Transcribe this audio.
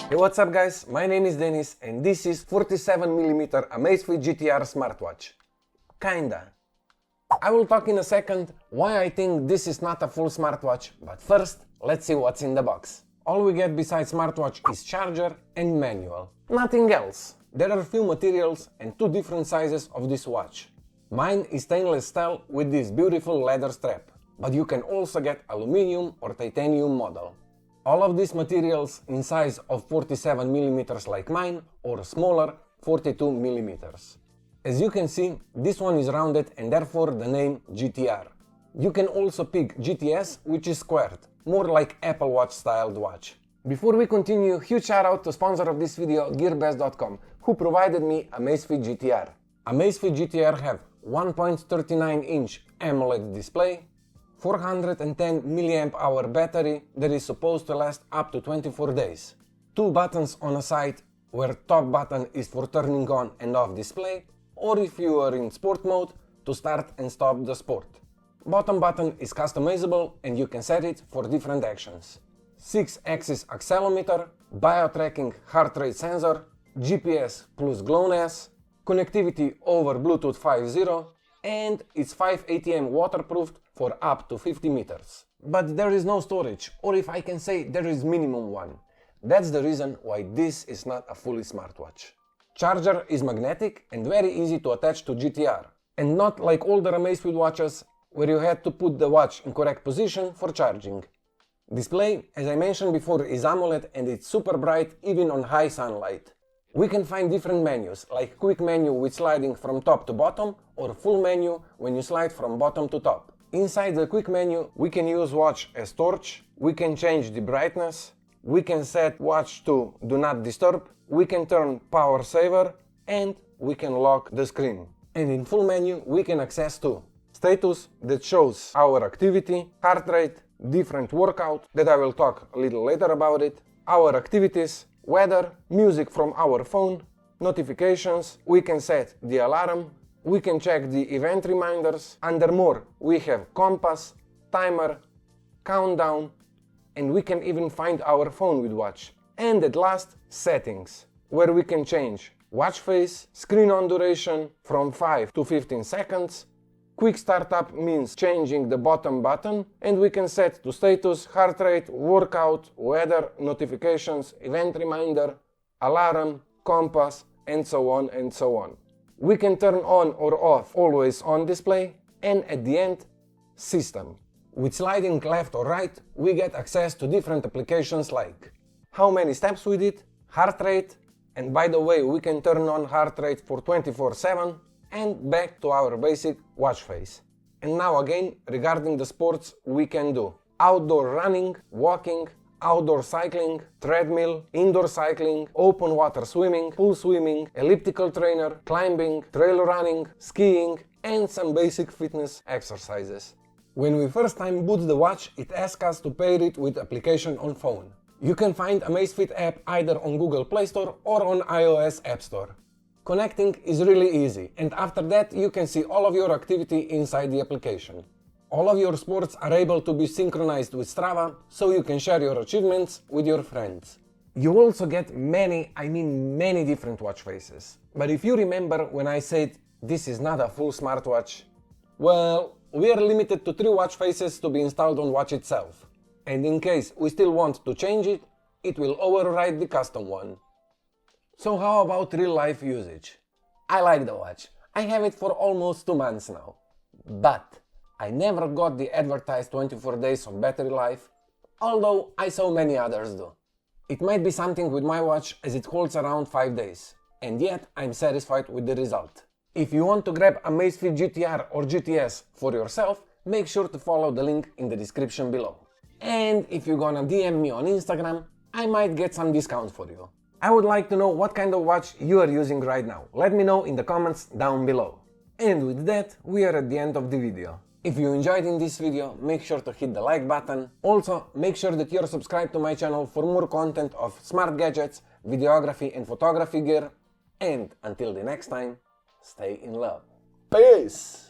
Hey, what's up guys, my name is Denis and this is 47mm AMAZFIT GTR Smartwatch. Kinda. I will talk in a second why I think this is not a full smartwatch, but first, let's see what's in the box. All we get besides smartwatch is charger and manual. Nothing else. There are few materials and two different sizes of this watch. Mine is stainless steel with this beautiful leather strap, but you can also get aluminum or titanium model. All of these materials in size of 47mm like mine or smaller 42mm. As you can see, this one is rounded and therefore the name GTR. You can also pick GTS, which is squared, more like Apple Watch styled watch. Before we continue, huge shout out to sponsor of this video, gearbest.com, who provided me AMAZFIT GTR. AMAZFIT GTR have 1.39-inch AMOLED display, 410 mAh battery that is supposed to last up to 24 days, two buttons on a side where top button is for turning on and off display, or if you are in sport mode, to start and stop the sport. Bottom button is customizable and you can set it for different actions. 6-axis accelerometer, bio-tracking heart rate sensor, GPS plus GLONASS, connectivity over Bluetooth 5.0, and it's 5 ATM waterproofed for up to 50 meters. But there is no storage, or if I can say there is minimum one. That's the reason why this is not a fully smartwatch. Charger is magnetic and very easy to attach to GTR, and not like older AMAZFIT watches where you had to put the watch in correct position for charging. Display, as I mentioned before, is AMOLED and it's super bright even on high sunlight. We can find different menus, like quick menu with sliding from top to bottom, or full menu when you slide from bottom to top. Inside the quick menu, we can use watch as torch, we can change the brightness, we can set watch to do not disturb, we can turn power saver, and we can lock the screen. And in full menu, we can access to status that shows our activity, heart rate, different workout that I will talk a little later about it, our activities, weather, music from our phone, notifications, we can set the alarm, we can check the event reminders, under more we have compass, timer, countdown, and we can even find our phone with watch. And at last, settings, where we can change watch face, screen on duration from 5 to 15 seconds, quick startup means changing the bottom button, and we can set to status, heart rate, workout, weather, notifications, event reminder, alarm, compass, and so on and so on. We can turn on or off always on display, and at the end, system. With sliding left or right, we get access to different applications like how many steps we did, heart rate, and by the way, we can turn on heart rate for 24/7, and back to our basic watch face. And now again, regarding the sports we can do outdoor running, walking, outdoor cycling, treadmill, indoor cycling, open water swimming, pool swimming, elliptical trainer, climbing, trail running, skiing, and some basic fitness exercises. When we first time boot the watch, it asks us to pair it with application on phone. You can find AMAZFIT app either on Google Play Store or on iOS App Store. Connecting is really easy, and after that you can see all of your activity inside the application. All of your sports are able to be synchronized with Strava, so you can share your achievements with your friends. You also get many different watch faces. But if you remember when I said this is not a full smartwatch, well, we are limited to 3 watch faces to be installed on watch itself. And in case we still want to change it, it will override the custom one. So how about real life usage? I like the watch. I have it for almost 2 months now. But I never got the advertised 24 days of battery life, although I saw many others do. It might be something with my watch as it holds around 5 days, and yet I'm satisfied with the result. If you want to grab AMAZFIT GTR or GTS for yourself, make sure to follow the link in the description below. And if you're gonna DM me on Instagram, I might get some discount for you. I would like to know what kind of watch you are using right now. Let me know in the comments down below. And with that, we are at the end of the video. If you enjoyed in this video, make sure to hit the like button. Also, make sure that you're subscribed to my channel for more content of smart gadgets, videography and photography gear. And until the next time, stay in love. Peace!